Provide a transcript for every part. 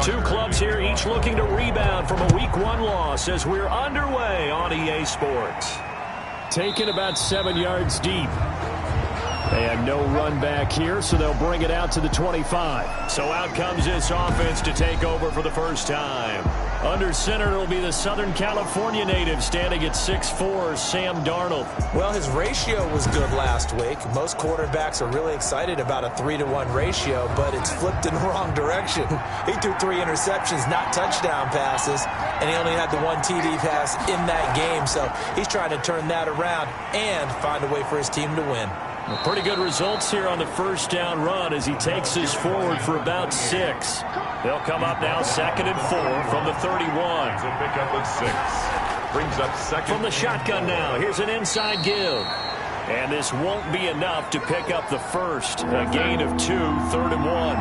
Two clubs here, each looking to rebound from a Week 1 loss as we're underway on EA Sports. Taken about 7 yards deep. They have no run back here, so they'll bring it out to the 25. So out comes this offense to take over for the first time. Under center, it'll be the Southern California native standing at 6'4", Sam Darnold. Well, his ratio was good last week. Most quarterbacks are really excited about a 3-to-1 ratio, but it's flipped in the wrong direction. He threw 3 interceptions, not touchdown passes, and he only had the 1 TD pass in that game. So he's trying to turn that around and find a way for his team to win. Pretty good results here on the first down run as he takes us forward for about 6. They'll come up now 2nd and 4 from the 31. So pick up at 6. Brings up second. From the shotgun now, here's an inside give. And this won't be enough to pick up the first. A gain of 2, 3rd and 1.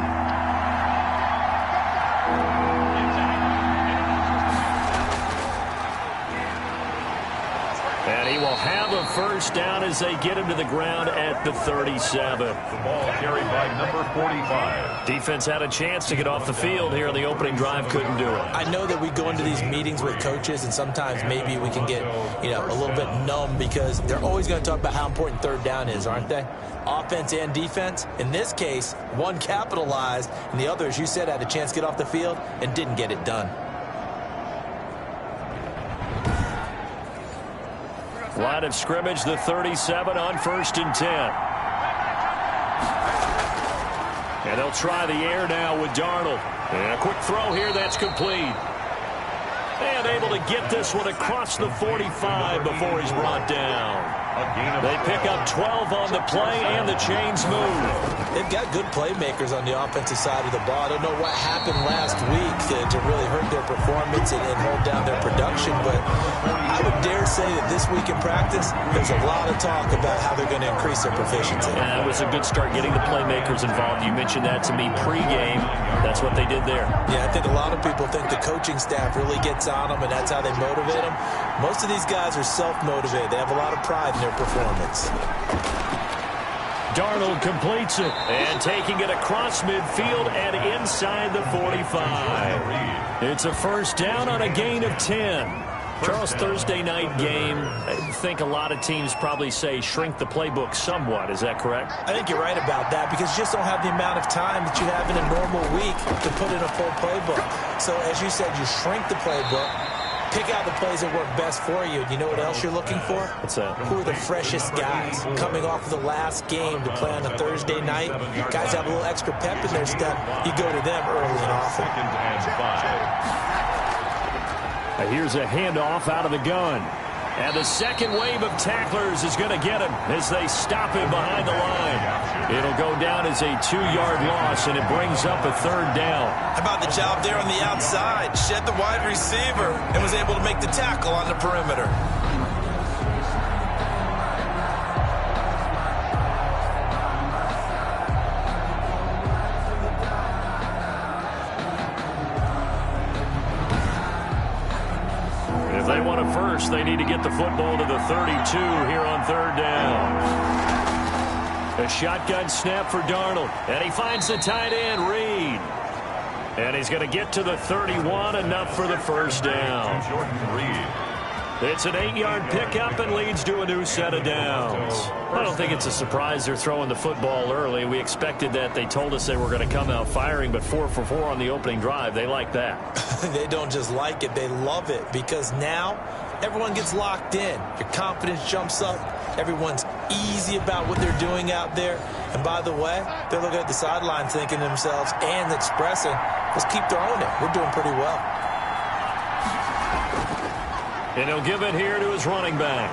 And he will have a first down as they get him to the ground at the 37. The ball carried by number 45. Defense had a chance to get off the field here in the opening drive, couldn't do it. I know that we go into these meetings with coaches, and sometimes maybe we can get, a little bit numb because they're always going to talk about how important 3rd down is, aren't they? Offense and defense. In this case, one capitalized, and the other, as you said, had a chance to get off the field and didn't get it done. Line of scrimmage, the 37 on 1st and 10. And they'll try the air now with Darnold. And a quick throw here, that's complete. And able to get this one across the 45 before he's brought down. They pick up 12 on the play, and the chains move. They've got good playmakers on the offensive side of the ball. I don't know what happened last week to really hurt their performance and hold down their production, but I would dare say that this week in practice, there's a lot of talk about how they're going to increase their proficiency. It was a good start getting the playmakers involved. You mentioned that to me pregame. That's what they did there. Yeah, I think a lot of people think the coaching staff really gets on them, and that's how they motivate them. Most of these guys are self-motivated. They have a lot of pride in their performance. Darnold completes it, and taking it across midfield and inside the 45. It's a first down on a gain of 10. Charles, Thursday night game, I think a lot of teams probably say shrink the playbook somewhat. Is that correct? I think you're right about that because you just don't have the amount of time that you have in a normal week to put in a full playbook. So, as you said, you shrink the playbook, pick out the plays that work best for you. You know what else you're looking for? What's that? Who are the freshest guys coming off of the last game to play on a Thursday night? Guys have a little extra pep in their step. You go to them early and often. 2nd and 5. Here's a handoff out of the gun. And the second wave of tacklers is going to get him as they stop him behind the line. It'll go down as a 2-yard loss, and it brings up a 3rd down. How about the job there on the outside? Shed the wide receiver and was able to make the tackle on the perimeter. They want a first. They need to get the football to the 32 here on 3rd down. A shotgun snap for Darnold. And he finds the tight end, Reed. And he's going to get to the 31, enough for the first down. Jordan Reed. It's an 8-yard pickup and leads to a new set of downs. I don't think it's a surprise they're throwing the football early. We expected that. They told us they were going to come out firing, but 4 for 4 on the opening drive. They like that. They don't just like it, they love it, because now everyone gets locked in. Your confidence jumps up. Everyone's easy about what they're doing out there. And by the way, they're looking at the sideline thinking to themselves and expressing, let's keep throwing it. We're doing pretty well. And he'll give it here to his running back.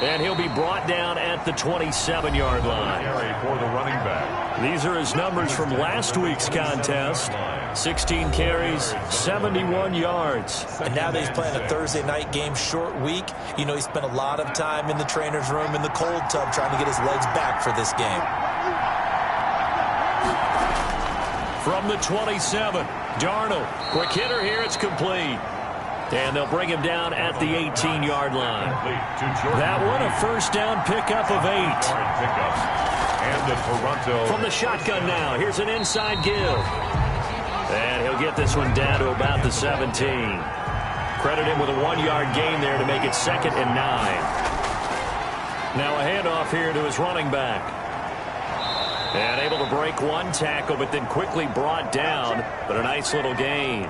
And he'll be brought down at the 27-yard line. For the running back. These are his numbers from last week's contest. 16 carries, 71 yards. And now that he's playing a Thursday night game, short week, you know he spent a lot of time in the trainer's room in the cold tub trying to get his legs back for this game. From the 27, Darnold. Quick hitter here, it's complete. And they'll bring him down at the 18-yard line. That one, a first down pickup of 8. And the Toronto. From the shotgun now, here's an inside give. And he'll get this one down to about the 17. Credit him with a 1-yard gain there to make it 2nd and 9. Now a handoff here to his running back. And able to break one tackle, but then quickly brought down. But a nice little gain.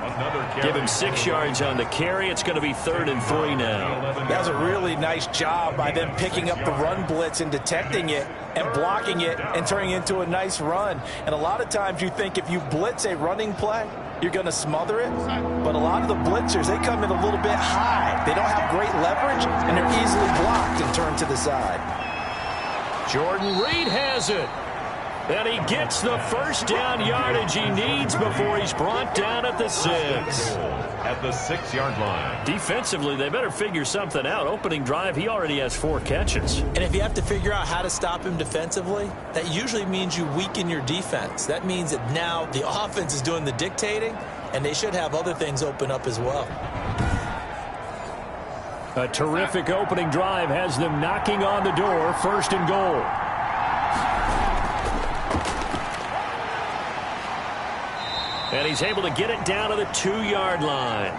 Give him 6 yards on the carry. It's going to be 3rd and 3 now. That was a really nice job by them picking up the run blitz and detecting it and blocking it and turning it into a nice run. And a lot of times you think if you blitz a running play, you're going to smother it. But a lot of the blitzers, they come in a little bit high. They don't have great leverage, and they're easily blocked and turned to the side. Jordan Reed has it. And he gets the first down yardage he needs before he's brought down at the 6. At the 6-yard line. Defensively, they better figure something out. Opening drive, he already has 4 catches. And if you have to figure out how to stop him defensively, that usually means you weaken your defense. That means that now the offense is doing the dictating, and they should have other things open up as well. A terrific opening drive has them knocking on the door. 1st and goal. And he's able to get it down to the 2-yard line.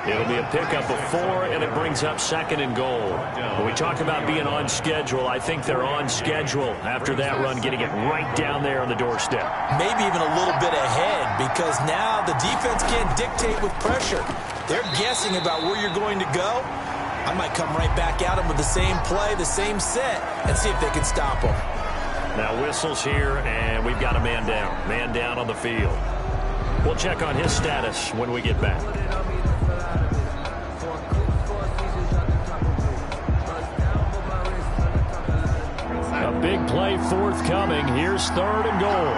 It'll be a pickup of 4, and it brings up 2nd and goal. When we talk about being on schedule, I think they're on schedule after that run, getting it right down there on the doorstep. Maybe even a little bit ahead, because now the defense can't dictate with pressure. They're guessing about where you're going to go. I might come right back at them with the same play, the same set, and see if they can stop them. Now whistles here, and we've got a man down. Man down on the field. We'll check on his status when we get back. A big play forthcoming. Here's 3rd and goal.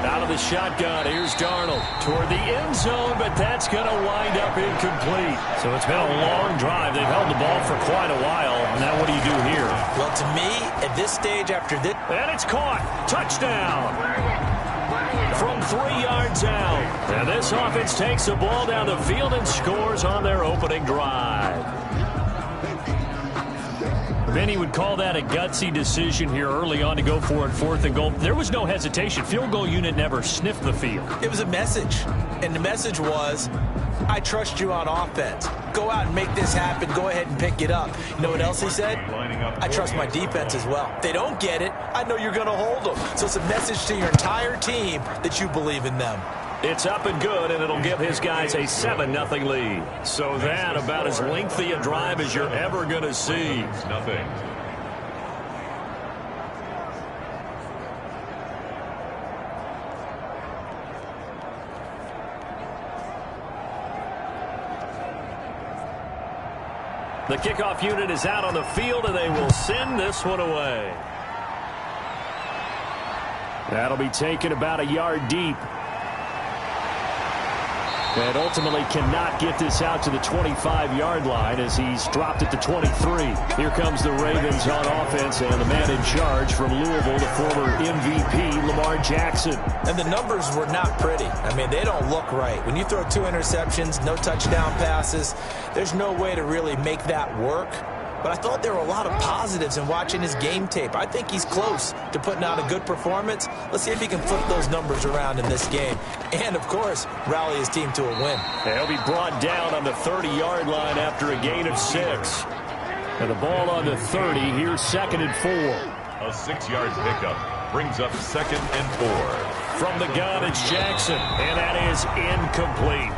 Out of the shotgun, here's Darnold toward the end zone, but that's going to wind up incomplete. So it's been a long drive. They've held the ball for quite a while. Now what do you do here? Well, to me, at this stage after this... And it's caught. Touchdown. From 3 yards out. And this offense takes the ball down the field and scores on their opening drive. Many would call that a gutsy decision here early on to go for it 4th and goal. There was no hesitation. Field goal unit never sniffed the field. It was a message, and the message was, I trust you on offense. Go out and make this happen. Go ahead and pick it up. You know what else he said? I trust my defense as well. If they don't get it, I know you're going to hold them. So it's a message to your entire team that you believe in them. It's up and good, and it'll give his guys a 7-0 lead. So that about as lengthy a drive as you're ever going to see. Nothing. The kickoff unit is out on the field, and they will send this one away. That'll be taken about a yard deep. And ultimately cannot get this out to the 25-yard line as he's dropped it to 23. Here comes the Ravens on offense, and the man in charge from Louisville, the former MVP, Lamar Jackson. And the numbers were not pretty. I mean, they don't look right. When you throw 2 interceptions, no touchdown passes, there's no way to really make that work. But I thought there were a lot of positives in watching his game tape. I think he's close to putting out a good performance. Let's see if he can flip those numbers around in this game. And, of course, rally his team to a win. He'll be brought down on the 30-yard line after a gain of 6. And the ball on the 30. Here's 2nd and 4. A 6-yard pickup brings up 2nd and 4. From the gun, it's Jackson. And that is incomplete.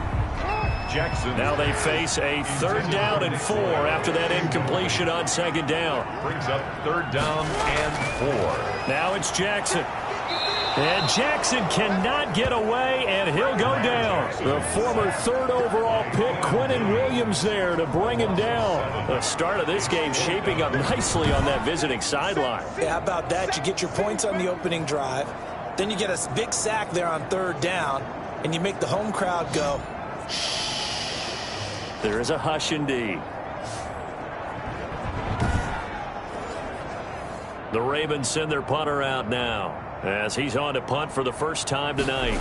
Jackson. Now they face a 3rd down and 4 after that incompletion on 2nd down. Brings up 3rd down and 4. Now it's Jackson. And Jackson cannot get away, and he'll go down. The former 3rd overall pick, Quinnen Williams, there to bring him down. The start of this game shaping up nicely on that visiting sideline. Yeah, how about that? You get your points on the opening drive. Then you get a big sack there on 3rd down, and you make the home crowd go, shh. There is a hush indeed. The Ravens send their punter out now as he's on to punt for the first time tonight.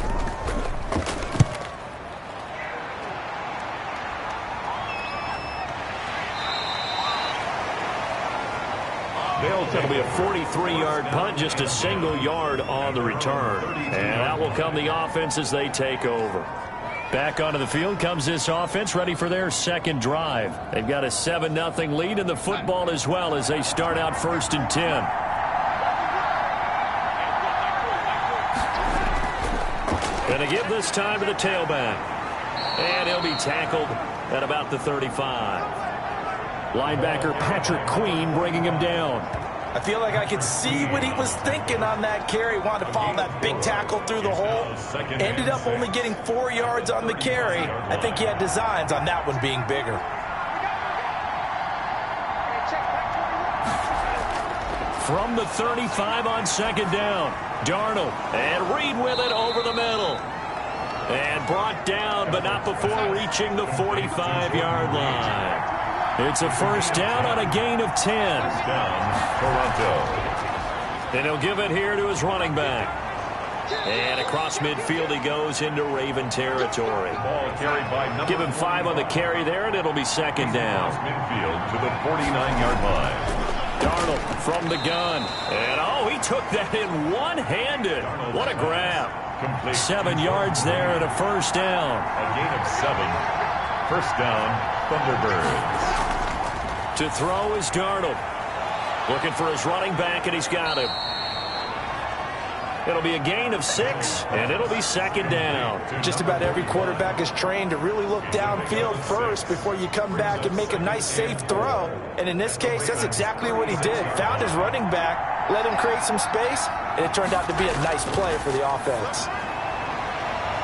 It'll be a 43-yard punt, just a single yard on the return. And out will come the offense as they take over. Back onto the field comes this offense, ready for their second drive. They've got a 7-0 lead in the football as well as they start out 1st and 10. Going to give this time to the tailback. And he'll be tackled at about the 35. Linebacker Patrick Queen bringing him down. I feel like I could see what he was thinking on that carry. Wanted to follow that big tackle through the hole. Ended up only getting 4 yards on the carry. I think he had designs on that one being bigger. From the 35 on 2nd down. Darnold and Reed with it over the middle. And brought down, but not before reaching the 45-yard line. It's a 1st down on a gain of 10. Down, Toronto. And he'll give it here to his running back. And across midfield he goes into Raven territory. Ball carried by number Give him 5 on the carry there, and it'll be 2nd down. Midfield to the 49-yard line. Darnold from the gun. And, oh, he took that in one-handed. What a grab. Complete. 7 yards there and a 1st down. A gain of 7. 1st down, Thunderbirds. To throw is Darnold. Looking for his running back, and he's got him. It'll be a gain of 6, and it'll be 2nd down. Just about every quarterback is trained to really look downfield first before you come back and make a nice, safe throw. And in this case, that's exactly what he did. Found his running back, let him create some space, and it turned out to be a nice play for the offense.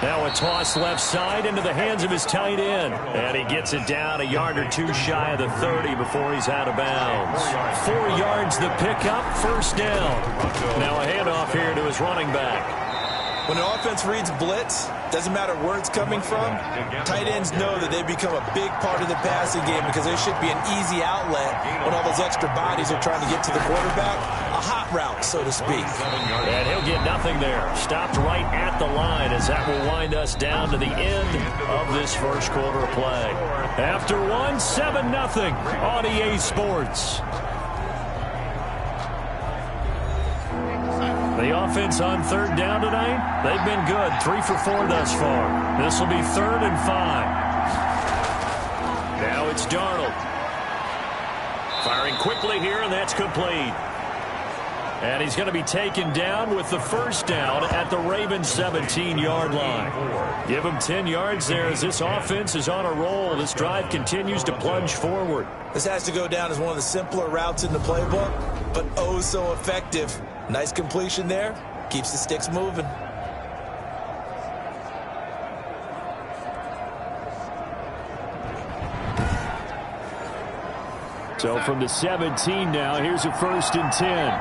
Now a toss left side into the hands of his tight end. And he gets it down a yard or 2 shy of the 30 before he's out of bounds. 4 yards the pickup, 1st down. Now a handoff here to his running back. When an offense reads blitz, doesn't matter where it's coming from, tight ends know that they become a big part of the passing game because there should be an easy outlet when all those extra bodies are trying to get to the quarterback. A hot route, so to speak. And he'll get nothing there. Stopped right at the line as that will wind us down to the end of this 1st quarter of play. After 1, 7-0 on EA Sports. The offense on 3rd down tonight, they've been good. 3 for 4 thus far. This will be 3rd and 5. Now it's Darnold. Firing quickly here, and that's complete. And he's going to be taken down with the 1st down at the Ravens' 17-yard line. Give him 10 yards there as this offense is on a roll. This drive continues to plunge forward. This has to go down as one of the simpler routes in the playbook, but oh so effective. Nice completion there. Keeps the sticks moving. So from the 17 now, here's a 1st and 10.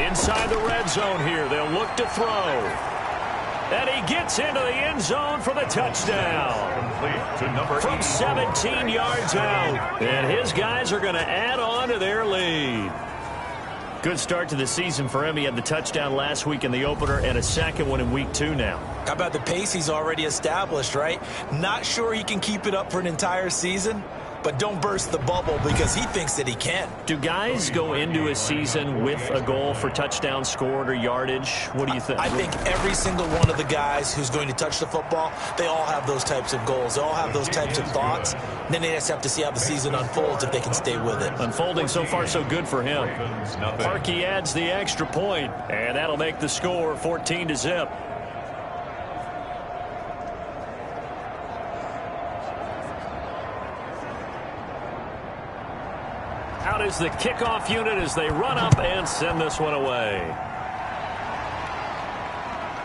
Inside the red zone here, they'll look to throw. And he gets into the end zone for the touchdown. Complete to number From 17 yards out. And his guys are going to add on to their lead. Good start to the season for him. He had the touchdown last week in the opener and a 2nd one in week 2 now. How about the pace he's already established, right? Not sure he can keep it up for an entire season, but don't burst the bubble because he thinks that he can. Do guys go into a season with a goal for touchdowns scored or yardage? What do you think? I think every single one of the guys who's going to touch the football, they all have those types of goals. They all have those types of thoughts. And then they just have to see how the season unfolds if they can stay with it. Unfolding so far so good for him. Parkey adds the extra point, and that'll make the score 14-0. Out is the kickoff unit as they run up and send this one away.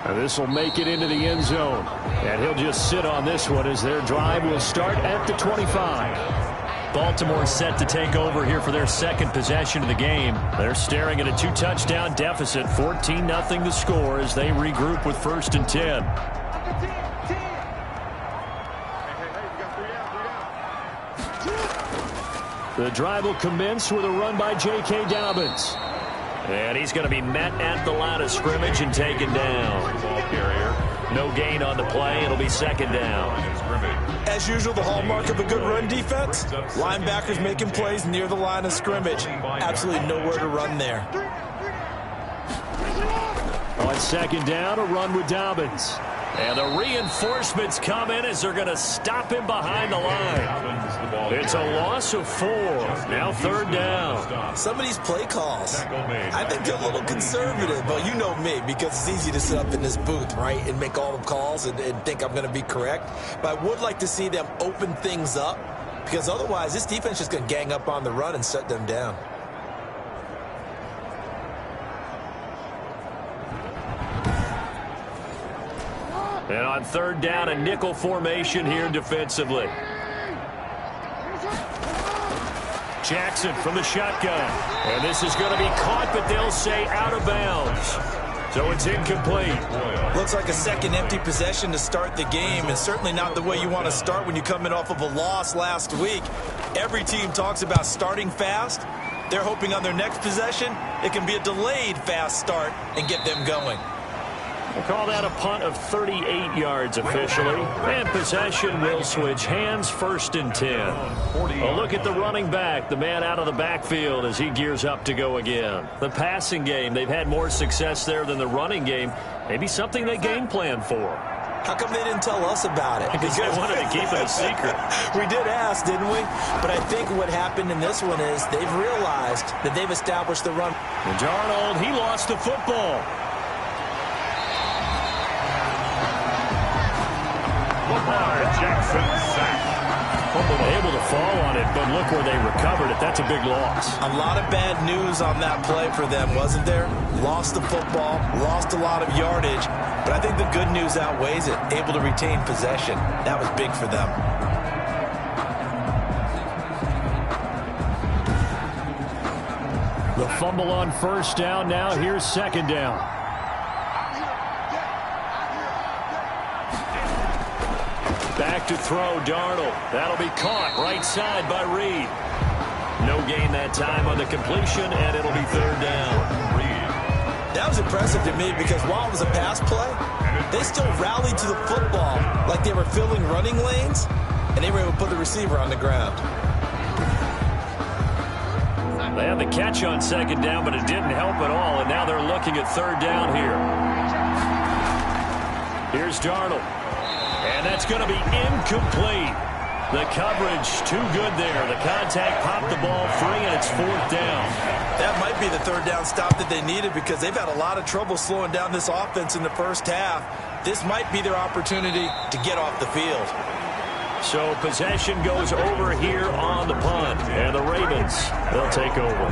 And this will make it into the end zone. And he'll just sit on this one as their drive will start at the 25. Baltimore set to take over here for their 2nd possession of the game. They're staring at a 2-touchdown deficit. 14-0 the score as they regroup with 1st and 10. The drive will commence with a run by J.K. Dobbins. And he's going to be met at the line of scrimmage and taken down. Ball carrier, No gain on the play. It'll be second down. As usual, the hallmark of a good run defense, linebackers making plays near the line of scrimmage. Absolutely nowhere to run there. On second down, a run with Dobbins. And the reinforcements come in as they're going to stop him behind the line. It's a loss of 4. Now third down. Some of these play calls, I think they're a little conservative. But you know me, because it's easy to sit up in this booth, right, and make all the calls and think I'm going to be correct. But I would like to see them open things up, because otherwise this defense is just going to gang up on the run and shut them down. And on third down, a nickel formation here defensively. Jackson from the shotgun. And this is going to be caught, but they'll say out of bounds. So it's incomplete. Looks like a second empty possession to start the game, and certainly not the way you want to start when you're coming off of a loss last week. Every team talks about starting fast. They're hoping on their next possession, it can be a delayed fast start and get them going. We'll call that a punt of 38 yards officially. And possession will switch hands, 1st and 10. A look at the running back, the man out of the backfield as he gears up to go again. The passing game, they've had more success there than the running game. Maybe something they game plan for. How come they didn't tell us about it? Because they wanted to keep it a secret. We did ask, didn't we? But I think what happened in this one is they've realized that they've established the run. And Darnold, he lost the football. Lamar Jackson sack. Able to fall on it, but look where they recovered it. That's a big loss. A lot of bad news on that play for them, wasn't there? Lost the football, lost a lot of yardage, but I think the good news outweighs it. Able to retain possession. That was big for them. The fumble on first down. Now here's second down. Back to throw, Darnold. That'll be caught right side by Reed. No gain that time on the completion, and it'll be third down. That was impressive to me because while it was a pass play, they still rallied to the football like they were filling running lanes, and they were able to put the receiver on the ground. They had the catch on second down, but it didn't help at all, and now they're looking at third down here. Here's Darnold. And that's going to be incomplete. The coverage too good there. The contact popped the ball free, and it's 4th down. That might be the third down stop that they needed because they've had a lot of trouble slowing down this offense in the first half. This might be their opportunity to get off the field. So possession goes over here on the punt. And the Ravens, they'll take over.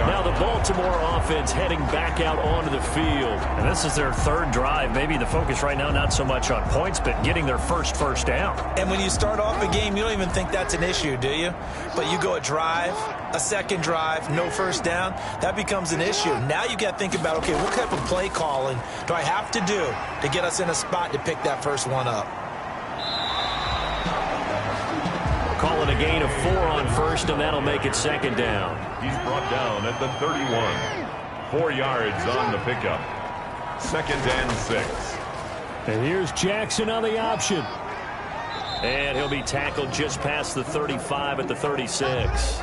Now the Baltimore offense heading back out onto the field. And this is their third drive. Maybe the focus right now not so much on points, but getting their first down. And when you start off a game, you don't even think that's an issue, do you? But you go a drive, a second drive, no first down, that becomes an issue. Now you got to think about, okay, what type of play calling do I have to do to get us in a spot to pick that first one up? Calling a gain of 4 on first, and that'll make it second down. He's brought down at the 31. 4 yards on the pickup. 2nd and 6. And here's Jackson on the option. And he'll be tackled just past the 35 at the 36.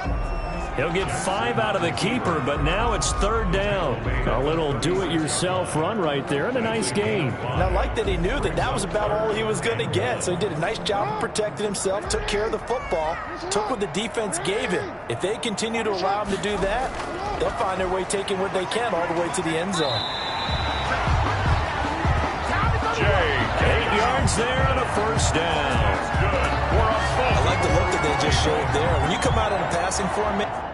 He'll get 5 out of the keeper, but now it's third down. A little do-it-yourself run right there, and a nice gain. And I like that he knew that that was about all he was going to get. So he did a nice job of protecting himself, took care of the football, took what the defense gave him. If they continue to allow him to do that, they'll find their way taking what they can all the way to the end zone. 8 yards there and a first down. I like the look that they just showed there. When you come out in a passing format,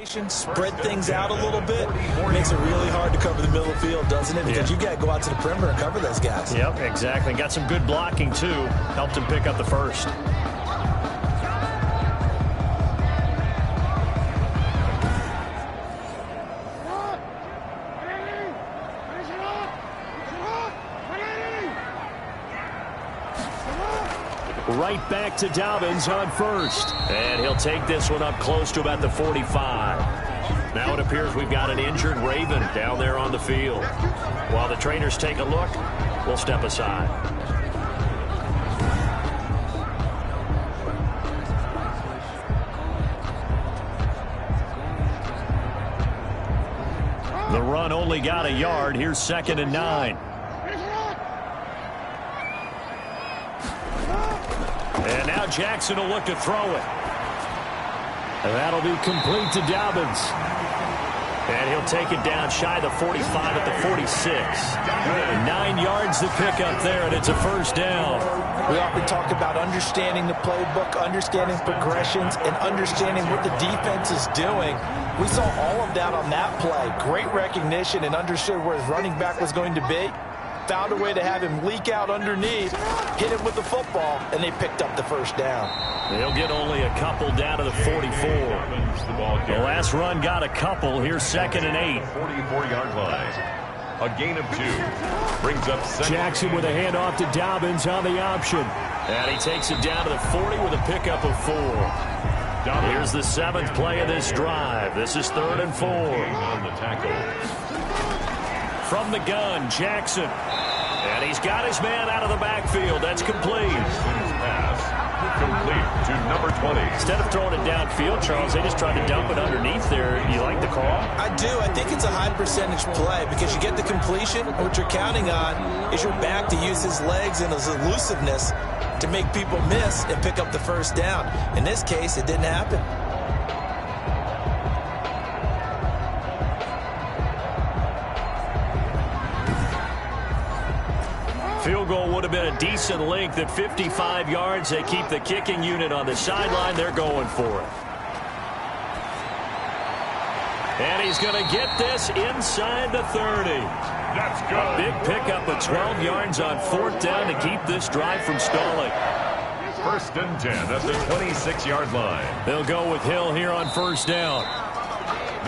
Spread things out a little bit. Makes it really hard to cover the middle of the field, doesn't it? Because you got to go out to the perimeter and cover those guys. Yep, exactly. Got some good blocking, too. Helped him pick up the first. Right back to Dobbins on first. And he'll take this one up close to about the 45. Now it appears we've got an injured Raven down there on the field. While the trainers take a look, we'll step aside. The run only got a yard. Here's 2nd and 9. And now Jackson will look to throw it. And that'll be complete to Dobbins. And he'll take it down shy the 45 at the 46. 9 yards to pick up there, and it's a first down. We often talk about understanding the playbook, understanding progressions, and understanding what the defense is doing. We saw all of that on that play. Great recognition and understood where his running back was going to be. Found a way to have him leak out underneath, hit him with the football, and they picked up the first down. They'll get only a couple down to the 44. The last run got a couple. Here's 2nd and 8. 44-yard line. A gain of 2. Brings up second. Jackson with a handoff to Dobbins on the option. And he takes it down to the 40 with a pickup of 4. Here's the 7th play of this drive. This is 3rd and 4. On the tackle. From the gun, Jackson. And he's got his man out of the backfield. That's complete. Pass complete to number 20. Instead of throwing it downfield, Charles, they just tried to dump it underneath there. You like the call? I do. I think it's a high percentage play because you get the completion. What you're counting on is your back to use his legs and his elusiveness to make people miss and pick up the first down. In this case, it didn't happen. Field goal would have been a decent length at 55 yards. They keep the kicking unit on the sideline. They're going for it. And he's going to get this inside the 30. That's good. Big pickup of 12 yards on 4th down to keep this drive from stalling. 1st and 10 at the 26-yard line. They'll go with Hill here on 1st down.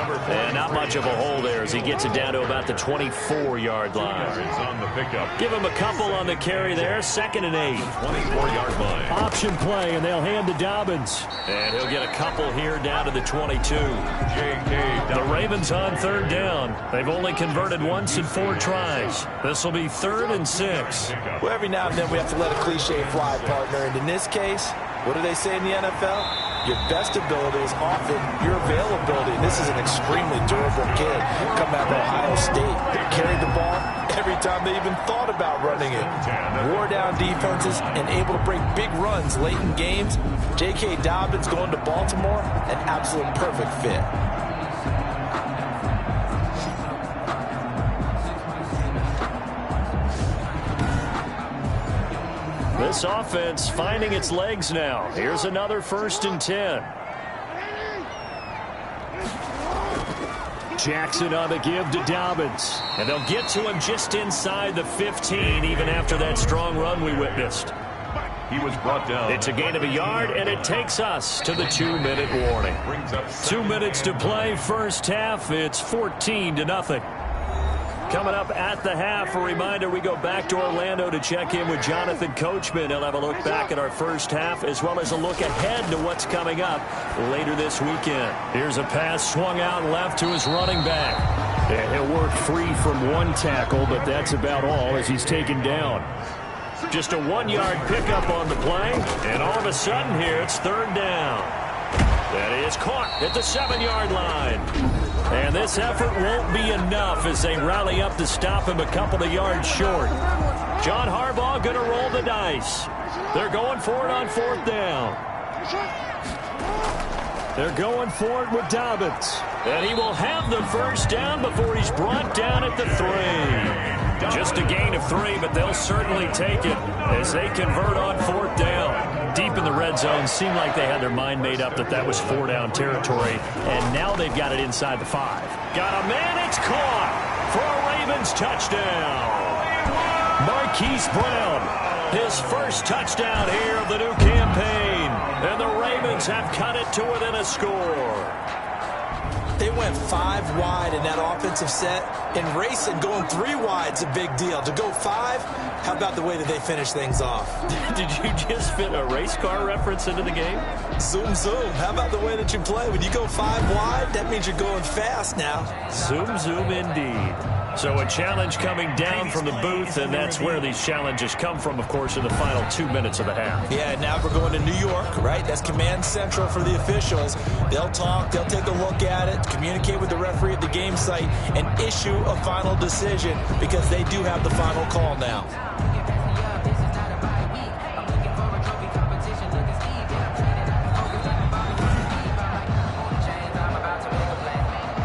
And not much of a hole there as he gets it down to about the 24-yard line. On the pickup. Give him a couple on the carry there. 2nd and 8. 24-yard line. Option play, and they'll hand to Dobbins. And he'll get a couple here down to the 22. The Ravens on 3rd down. They've only converted once in 4 tries. This will be 3rd and 6. Well, every now and then we have to let a cliche fly, partner. And in this case, what do they say in the NFL? Your best ability is often your availability. And this is an extremely durable kid coming out of Ohio State. Carried the ball every time they even thought about running it. Wore down defenses and able to break big runs late in games. J.K. Dobbins going to Baltimore, an absolute perfect fit. This offense finding its legs now. Here's another 1st and 10. Jackson on the give to Dobbins. And they'll get to him just inside the 15, even after that strong run we witnessed. He was brought down. It's a gain of a yard, and it takes us to the 2-minute warning. 2 minutes to play, first half. It's 14-0. Coming up at the half, a reminder, we go back to Orlando to check in with Jonathan Coachman. He'll have a look back at our first half, as well as a look ahead to what's coming up later this weekend. Here's a pass swung out left to his running back. And he'll work free from one tackle, but that's about all as he's taken down. Just a 1-yard pickup on the play, and all of a sudden here, it's 3rd down. That is caught at the 7-yard line. And this effort won't be enough as they rally up to stop him a couple of yards short. John Harbaugh going to roll the dice. They're going for it on 4th down. They're going for it with Dobbins. And he will have the first down before he's brought down at the 3. Just a gain of 3, but they'll certainly take it as they convert on 4th down. Deep in the red zone, seemed like they had their mind made up that was 4-down territory, and now they've got it inside the 5. Got a man, it's caught for a Ravens touchdown. Marquise Brown, his first touchdown here of the new campaign, and the Ravens have cut it to within a score. They went 5 wide in that offensive set, and racing going 3 wide is a big deal. To go 5, how about the way that they finish things off? Did you just fit a race car reference into the game? Zoom, zoom. How about the way that you play? When you go 5 wide, that means you're going fast now. Zoom, zoom indeed. So a challenge coming down from the booth, and that's where these challenges come from, of course, in the final 2 minutes of the half. Yeah, now we're going to New York, right? That's command central for the officials. They'll talk, they'll take a look at it, communicate with the referee at the game site, and issue a final decision because they do have the final call now.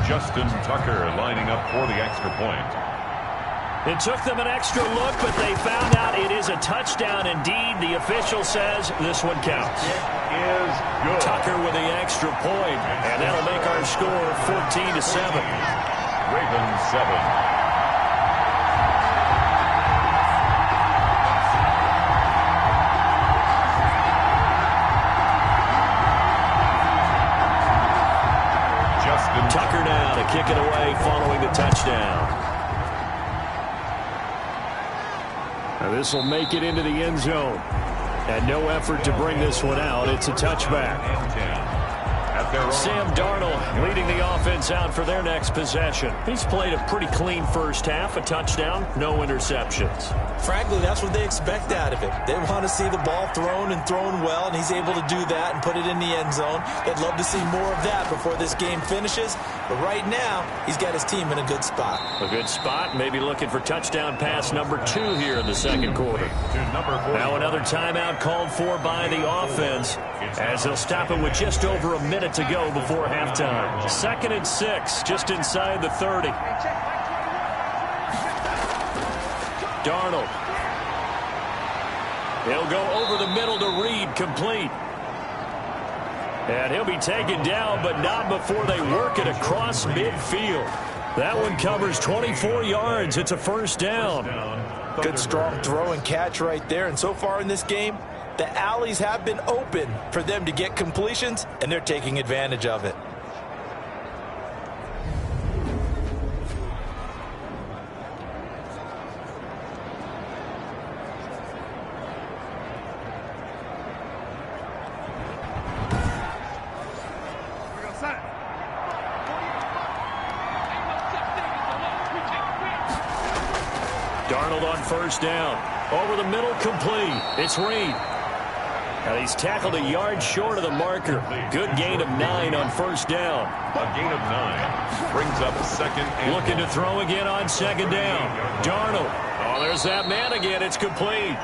Justin Tucker lining up for the extra point. It took them an extra look, but they found out it is a touchdown indeed. The official says this one counts. It is good. Tucker with the extra point, and that'll make our score 14-7. Ravens 7. Tucker now to kick it away following the touchdown. Now this will make it into the end zone. And no effort to bring this one out. It's a touchback. Sam Darnold leading the offense out for their next possession. He's played a pretty clean first half, a touchdown, no interceptions. Frankly, that's what they expect out of him. They want to see the ball thrown and thrown well, and he's able to do that and put it in the end zone. They'd love to see more of that before this game finishes. But right now, he's got his team in a good spot. A good spot, maybe looking for touchdown pass number 2 here in the second quarter. Now another timeout called for by the offense as they'll stop it with just over a minute to go before halftime. 2nd and 6, just inside the 30. Darnold. He'll go over the middle to Reed, complete. And he'll be taken down, but not before they work it across midfield. That one covers 24 yards. It's a first down. Good strong throw and catch right there. And so far in this game, the alleys have been open for them to get completions, and they're taking advantage of it. Darnold on first down. Over the middle, complete. It's Reed. And he's tackled a yard short of the marker. Good gain of 9 on first down. A gain of 9 brings up 2nd and looking to throw again on 2nd down. Darnold. Oh, there's that man again. It's complete.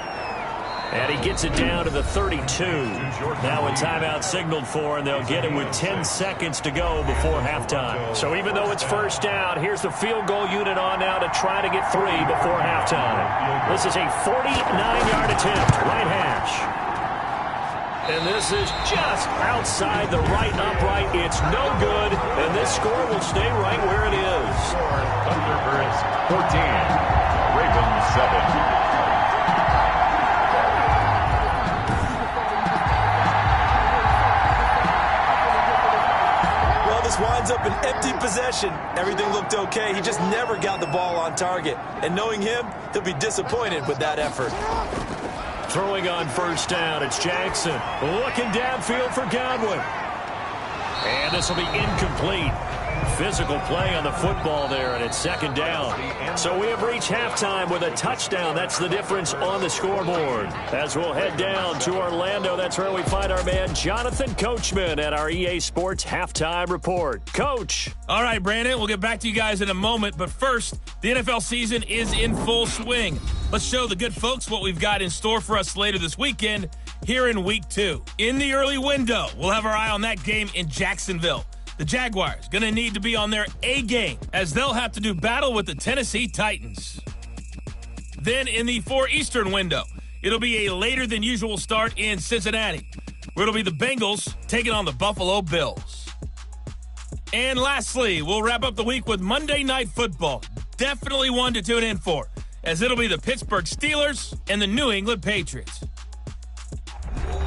And he gets it down to the 32. Now a timeout signaled for, and they'll get him with 10 seconds to go before halftime. So even though it's first down, here's the field goal unit on now to try to get 3 before halftime. This is a 49-yard attempt, right hash. And this is just outside the right upright. It's no good, and this score will stay right where it is. Thunderbirds 14, Ravens 7. Winds up an empty possession. Everything looked okay. He just never got the ball on target. And knowing him, he'll be disappointed with that effort. Throwing on first down, it's Jackson. Looking downfield for Godwin. And this will be incomplete. Physical play on the football there, and it's 2nd down. So we have reached halftime with a touchdown. That's the difference on the scoreboard. As we'll head down to Orlando, that's where we find our man Jonathan Coachman at our EA Sports Halftime Report. Coach. All right, Brandon, we'll get back to you guys in a moment. But first, the NFL season is in full swing. Let's show the good folks what we've got in store for us later this weekend here in Week 2. In the early window, we'll have our eye on that game in Jacksonville. The Jaguars going to need to be on their A game as they'll have to do battle with the Tennessee Titans. Then in the 4 Eastern window, it'll be a later than usual start in Cincinnati, where it'll be the Bengals taking on the Buffalo Bills. And lastly, we'll wrap up the week with Monday Night Football. Definitely one to tune in for, as it'll be the Pittsburgh Steelers and the New England Patriots.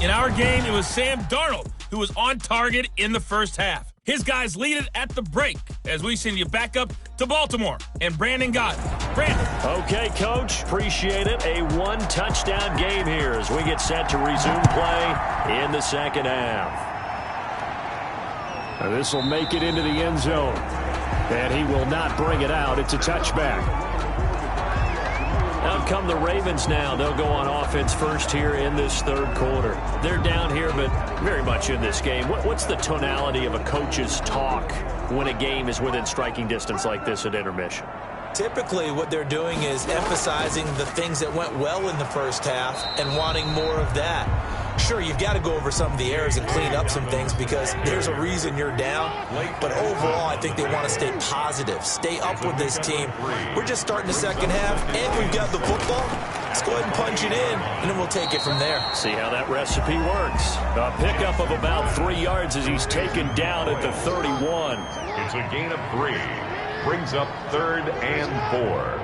In our game, it was Sam Darnold who was on target in the first half. His guys lead it at the break as we send you back up to Baltimore and Brandon Gaudin. Brandon. Okay, Coach. Appreciate it. A one-touchdown game here as we get set to resume play in the second half. This will make it into the end zone. And he will not bring it out. It's a touchback. Out come the Ravens now. They'll go on offense first here in this third quarter. They're down here, but very much in this game. What's the tonality of a coach's talk when a game is within striking distance like this at intermission? Typically, what they're doing is emphasizing the things that went well in the first half and wanting more of that. Sure, you've got to go over some of the errors and clean up some things because there's a reason you're down. But overall, I think they want to stay positive, stay up with this team. We're just starting the second half, and we've got the football. Let's go ahead and punch it in, and then we'll take it from there. See how that recipe works. A pickup of about 3 yards as he's taken down at the 31. It's a gain of 3. Brings up 3rd and 4.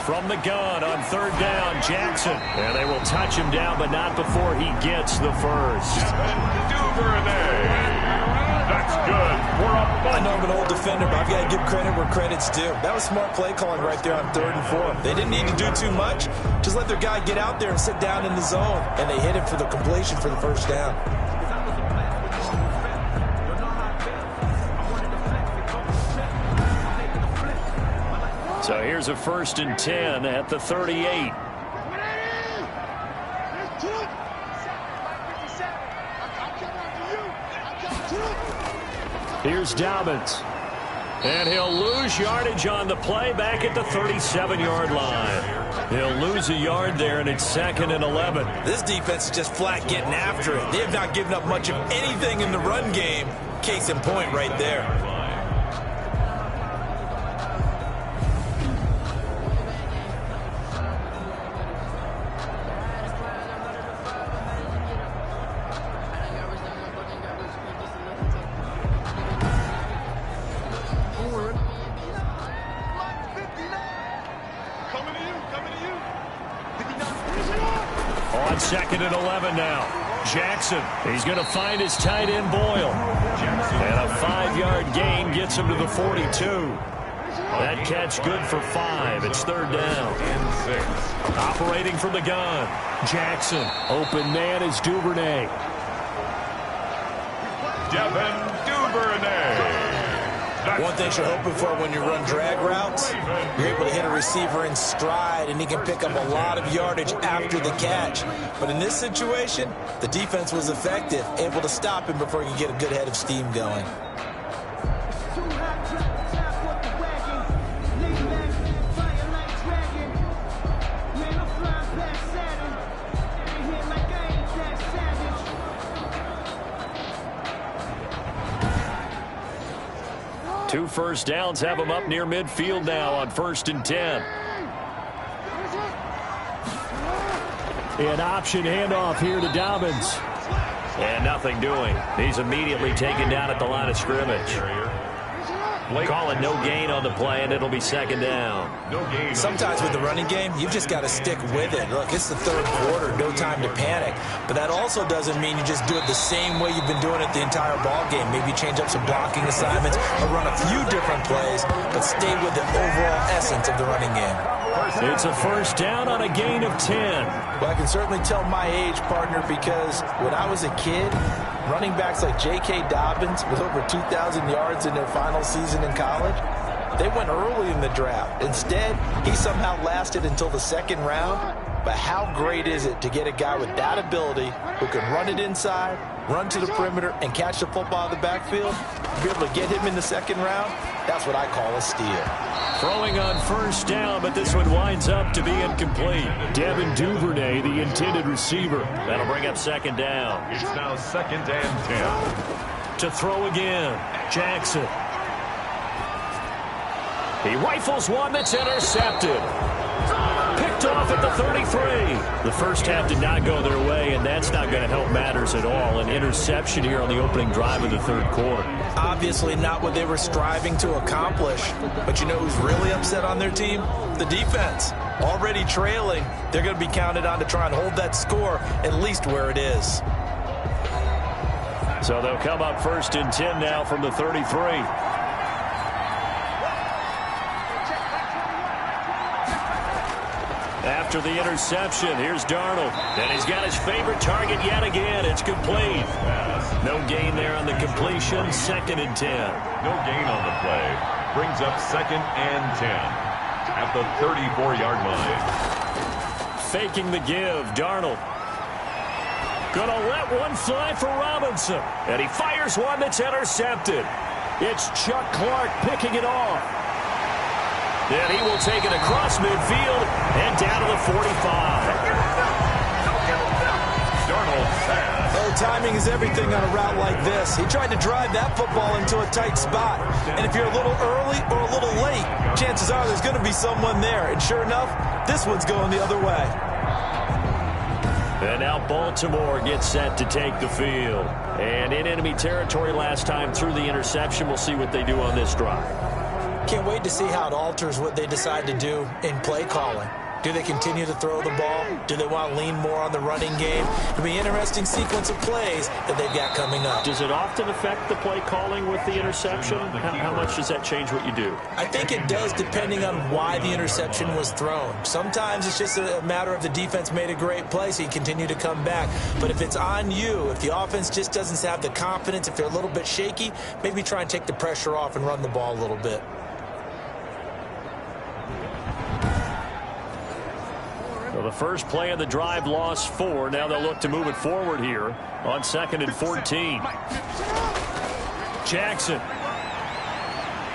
From the gun on 3rd down, Jackson. And they will touch him down, but not before he gets the first. Duvernay. That's good for a ball. I know I'm an old defender, but I've got to give credit where credit's due. That was smart play calling right there on 3rd and 4. They didn't need to do too much. Just let their guy get out there and sit down in the zone. And they hit him for the completion for the first down. So here's a 1st and 10 at the 38. Here's Dobbins. And he'll lose yardage on the play back at the 37-yard line. He'll lose a yard there, and it's 2nd and 11. This defense is just flat getting after it. They have not given up much of anything in the run game. Case in point right there. On 2nd and 11 now. Jackson. He's going to find his tight end, Boyle. And a 5-yard gain gets him to the 42. That catch good for 5. It's 3rd down. And 6. Operating from the gun. Jackson. Open man is Duvernay. Devin Duvernay. One thing you're hoping for when you run drag routes, you're able to hit a receiver in stride, and he can pick up a lot of yardage after the catch. But in this situation, the defense was effective, able to stop him before he could get a good head of steam going. Two first downs have him up near midfield now on 1st and 10. An option handoff here to Dobbins. And nothing doing. He's immediately taken down at the line of scrimmage. Calling no gain on the play, and it'll be 2nd down. Sometimes with the running game, you've just got to stick with it. Look, it's the 3rd quarter, no time to panic. But that also doesn't mean you just do it the same way you've been doing it the entire ball game. Maybe change up some blocking assignments or run a few different plays, but stay with the overall essence of the running game. It's a 1st down on a gain of 10. Well, I can certainly tell my age, partner, because when I was a kid, running backs like J.K. Dobbins with over 2,000 yards in their final season in college, they went early in the draft. Instead, he somehow lasted until the 2nd round. But how great is it to get a guy with that ability who can run it inside, run to the perimeter, and catch the football in the backfield? To be able to get him in the 2nd round, that's what I call a steal. Throwing on 1st down, but this one winds up to be incomplete. Devin Duvernay, the intended receiver. That'll bring up 2nd down. It's now 2nd and 10. To throw again, Jackson. He rifles one that's intercepted. Picked off at the 33. The first half did not go their way, and that's not going to help matters at all. An interception here on the opening drive of the third quarter. Obviously not what they were striving to accomplish. But you know who's really upset on their team? The defense. Already trailing. They're going to be counted on to try and hold that score at least where it is. So they'll come up 1st and 10 now from the 33. After the interception, here's Darnold. And he's got his favorite target yet again. It's complete. No gain there on the completion. 2nd and 10. No gain on the play. Brings up 2nd and 10 at the 34-yard line. Faking the give, Darnold. Gonna let one fly for Robinson. And he fires one that's intercepted. It's Chuck Clark picking it off. And he will take it across midfield and down to the 45. Darnold pass. Oh, timing is everything on a route like this. He tried to drive that football into a tight spot. And if you're a little early or a little late, chances are there's going to be someone there. And sure enough, this one's going the other way. And now Baltimore gets set to take the field. And in enemy territory last time through the interception. We'll see what they do on this drive. Can't wait to see how it alters what they decide to do in play calling. Do they continue to throw the ball? Do they want to lean more on the running game? It'll be an interesting sequence of plays that they've got coming up. Does it often affect the play calling with the interception? How much does that change what you do? I think it does, depending on why the interception was thrown. Sometimes it's just a matter of the defense made a great play, so you continue to come back. But if it's on you, if the offense just doesn't have the confidence, if they're a little bit shaky, maybe try and take the pressure off and run the ball a little bit. So the first play of the drive lost 4. Now they'll look to move it forward here on 2nd and 14. Jackson.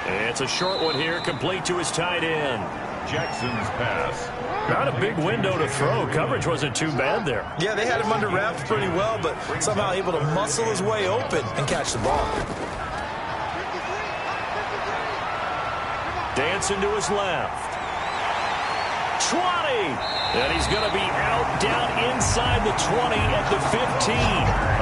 It's a short one here, complete to his tight end. Jackson's pass. Not a big window to throw. Coverage wasn't too bad there. Yeah, they had him under wraps pretty well, but somehow able to muscle his way open and catch the ball. Dancing to his left. 20. And he's going to be out down inside the 20 at the 15.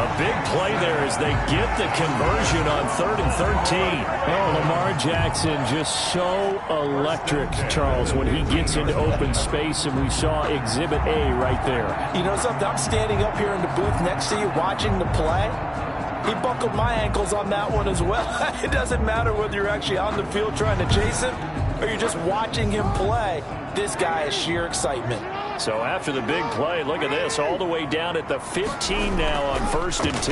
A big play there as they get the conversion on 3rd and 13. Oh, Lamar Jackson just so electric, Charles, when he gets into open space, and we saw Exhibit A right there. You know something? I'm standing up here in the booth next to you watching the play. He buckled my ankles on that one as well. It doesn't matter whether you're actually on the field trying to chase him or you're just watching him play. This guy is sheer excitement. So after the big play, look at this, all the way down at the 15 now on 1st and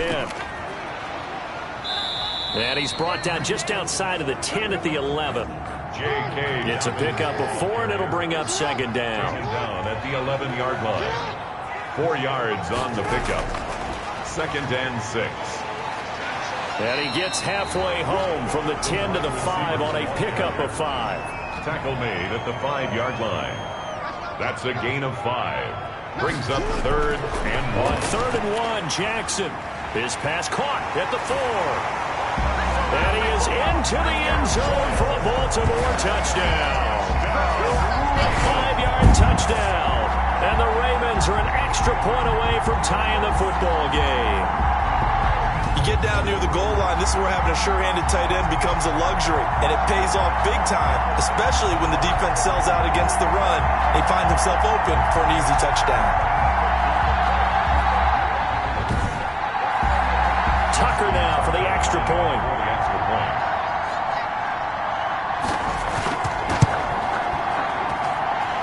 10. And he's brought down just outside of the 10 at the 11. J.K. It's a pickup of 4, and it'll bring up 2nd down. 2nd down at the 11-yard line. 4 yards on the pickup. 2nd and 6. And he gets halfway home from the 10 to the 5 on a pickup of 5. Tackle made at the 5-yard line. That's a gain of 5. Brings up 3rd and 1. On 3rd and 1, Jackson. His pass caught at the 4. And he is into the end zone for a Baltimore touchdown. A 5-yard touchdown. And the Ravens are an extra point away from tying the football game. You get down near the goal line, this is where having a sure-handed tight end becomes a luxury, and it pays off big time, especially when the defense sells out against the run. He finds himself open for an easy touchdown. Tucker now for the extra point.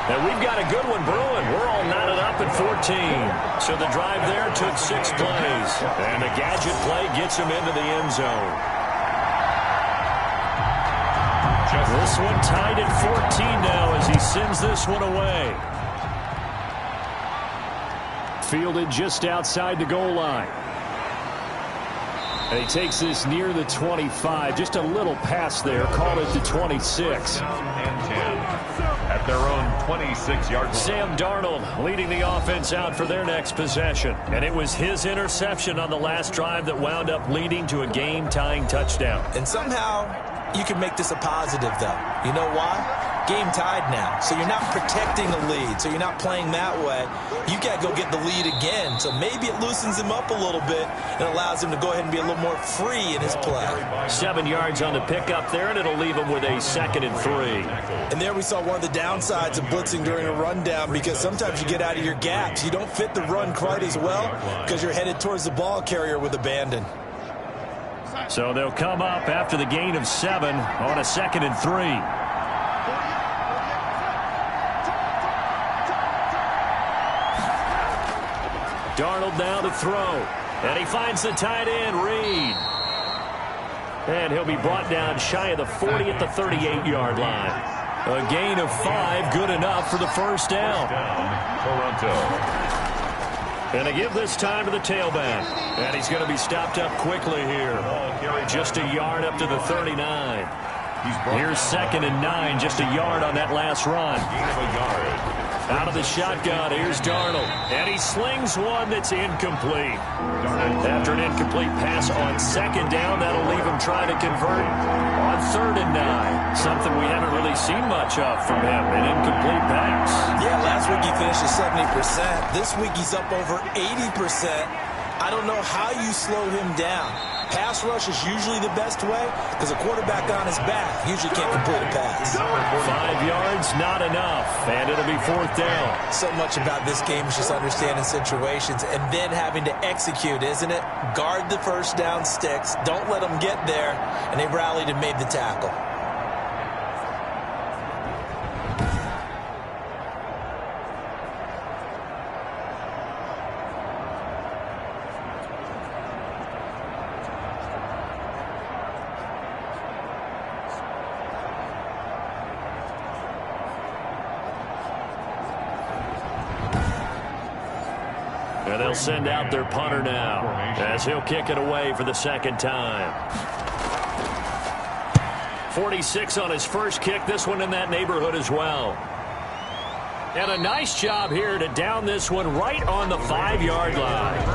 And we've got a good one brewing. We're all knotted up at 14. So the drive there took 6 plays. And the gadget play gets him into the end zone. This one tied at 14 now as he sends this one away. Fielded just outside the goal line. And he takes this near the 25. Just a little pass there. Call it the 26. And 10 at their own 26-yard line. Sam Darnold leading the offense out for their next possession. And it was his interception on the last drive that wound up leading to a game-tying touchdown. And somehow you can make this a positive, though. You know why? Game tied now. So you're not protecting a lead. So you're not playing that way. You got to go get the lead again. So maybe it loosens him up a little bit and allows him to go ahead and be a little more free in his play. 7 yards on the pickup there, and it'll leave him with a 2nd and 3. And there we saw one of the downsides of blitzing during a rundown, because sometimes you get out of your gaps. You don't fit the run quite as well because you're headed towards the ball carrier with abandon. So they'll come up after the gain of 7 on a 2nd and 3. Darnold now to throw. And he finds the tight end, Reed. And he'll be brought down shy of the 40 at the 38-yard line. A gain of 5, good enough for the first down. Toronto. And they give this time to the tailback. And he's going to be stopped up quickly here. Just a yard up to the 39. Here's 2nd and 9, just a yard on that last run. Gain of a yard. Out of the shotgun, here's Darnold. And he slings one that's incomplete. After an incomplete pass on 2nd down, that'll leave him trying to convert on 3rd and 9. Something we haven't really seen much of from him, an incomplete pass. Yeah, last week he finished at 70%. This week he's up over 80%. I don't know how you slow him down. Pass rush is usually the best way because a quarterback on his back usually can't complete a pass. 5 yards, not enough, and it'll be 4th down. So much about this game is just understanding situations and then having to execute, isn't it? Guard the first down sticks. Don't let them get there, and they rallied and made the tackle. And they'll send out their punter now as he'll kick it away for the 2nd time. 46 on his first kick. This one in that neighborhood as well. And a nice job here to down this one right on the 5-yard line.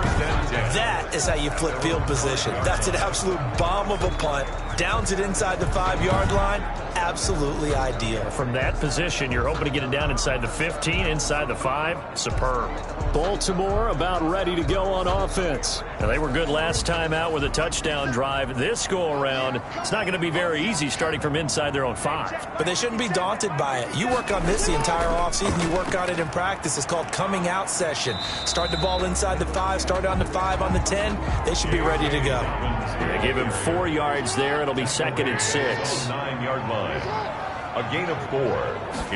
That is how you flip field position. That's an absolute bomb of a punt. Downs it inside the 5-yard line. Absolutely ideal. From that position, you're hoping to get it down inside the 15, inside the 5. Superb. Baltimore about ready to go on offense. Now, they were good last time out with a touchdown drive. This go-around, it's not going to be very easy starting from inside their own 5. But they shouldn't be daunted by it. You work on this the entire offseason. You work on it in practice. It's called coming out session. Start the ball inside the 5, start on the 5, on the 10. They should be ready to go. They give him 4 yards there. It'll be 2nd and 6. 9-yard line. A gain of 4.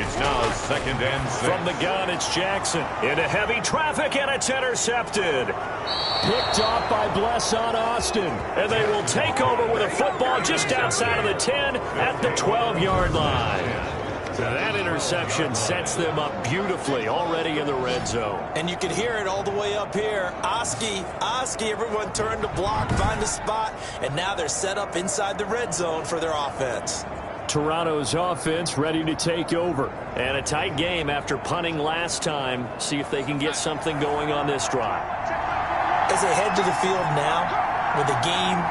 It's now 2nd and 6. From the gun, it's Jackson. Into heavy traffic, and it's intercepted. Picked off by Blesson Austin. And they will take over with a football just outside of the 10 at the 12-yard line. That interception sets them up beautifully already in the red zone. And you can hear it all the way up here. Oski, everyone turned to block, find a spot, and now they're set up inside the red zone for their offense. Toronto's offense ready to take over. And a tight game after punting last time. See if they can get something going on this drive. As they head to the field now, with the game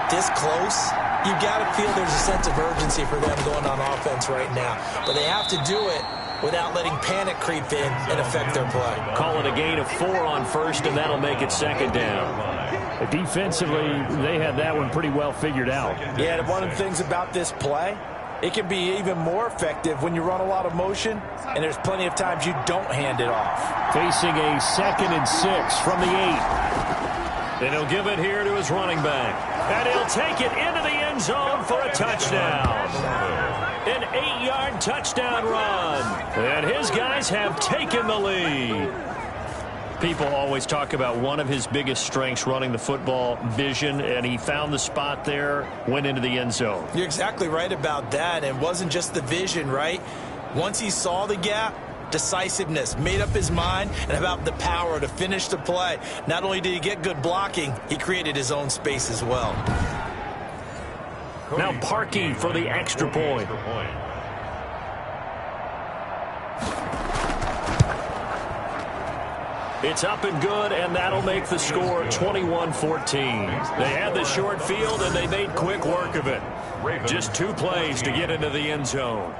this close, you got to feel there's a sense of urgency for them going on offense right now. But they have to do it without letting panic creep in and affect their play. Call it a gain of 4 on 1st, and that'll make it 2nd down. Defensively, they had that one pretty well figured out. Yeah, and one of the things about this play, it can be even more effective when you run a lot of motion, and there's plenty of times you don't hand it off. Facing a 2nd and 6 from the 8. And he'll give it here to his running back. And he'll take it into the end zone for a touchdown. An 8-yard touchdown run. And his guys have taken the lead. People always talk about one of his biggest strengths running the football, vision, and he found the spot there, went into the end zone. You're exactly right about that. And it wasn't just the vision, right? Once he saw the gap, decisiveness, made up his mind, and about the power to finish the play. Not only did he get good blocking, he created his own space as well. Now Parkey for the extra point. It's up and good, and that'll make the score 21-14. They had the short field, and they made quick work of it. Just 2 plays to get into the end zone.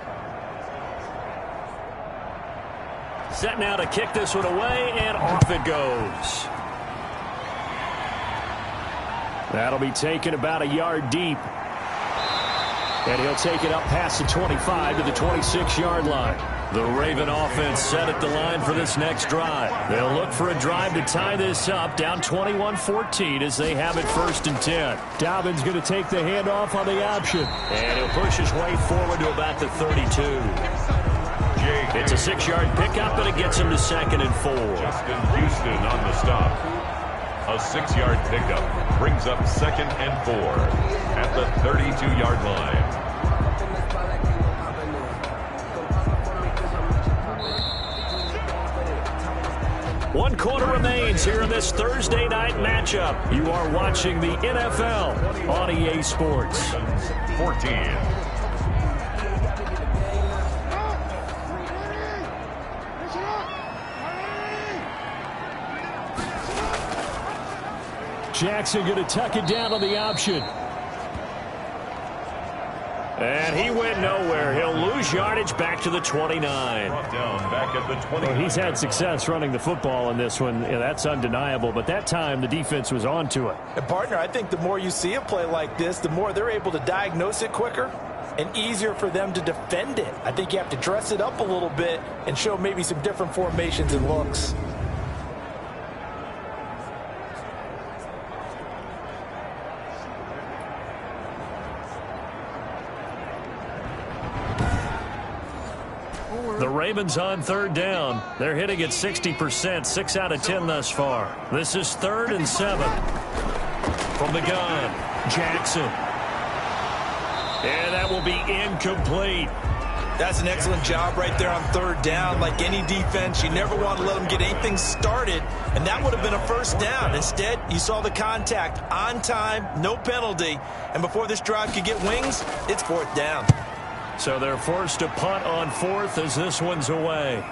Set now to kick this one away, and off it goes. That'll be taken about a yard deep. And he'll take it up past the 25 to the 26-yard line. The Raven offense set at the line for this next drive. They'll look for a drive to tie this up, down 21-14 as they have it 1st and 10. Dobbins going to take the handoff on the option. And he'll push his way forward to about the 32. It's a 6-yard pickup, and it gets him to 2nd and 4. Justin Houston on the stop. A 6-yard pickup brings up 2nd and 4 at the 32-yard line. One quarter remains here in this Thursday night matchup. You are watching the NFL on EA Sports. 14. Jackson going to tuck it down on the option. And he went nowhere. He'll lose yardage back to the 29. Down back at the 20. Well, he's had success running the football in this one. Yeah, that's undeniable. But that time, the defense was on to it. And, partner, I think the more you see a play like this, the more they're able to diagnose it quicker and easier for them to defend it. I think you have to dress it up a little bit and show maybe some different formations and looks. The Ravens on 3rd down. They're hitting at 60%, 6 out of 10 thus far. This is 3rd and 7. From the gun, Jackson. And that will be incomplete. That's an excellent job right there on 3rd down. Like any defense, you never want to let them get anything started, and that would have been a 1st down. Instead, you saw the contact on time, no penalty, and before this drive could get wings, it's 4th down. So they're forced to punt on 4th as this one's away.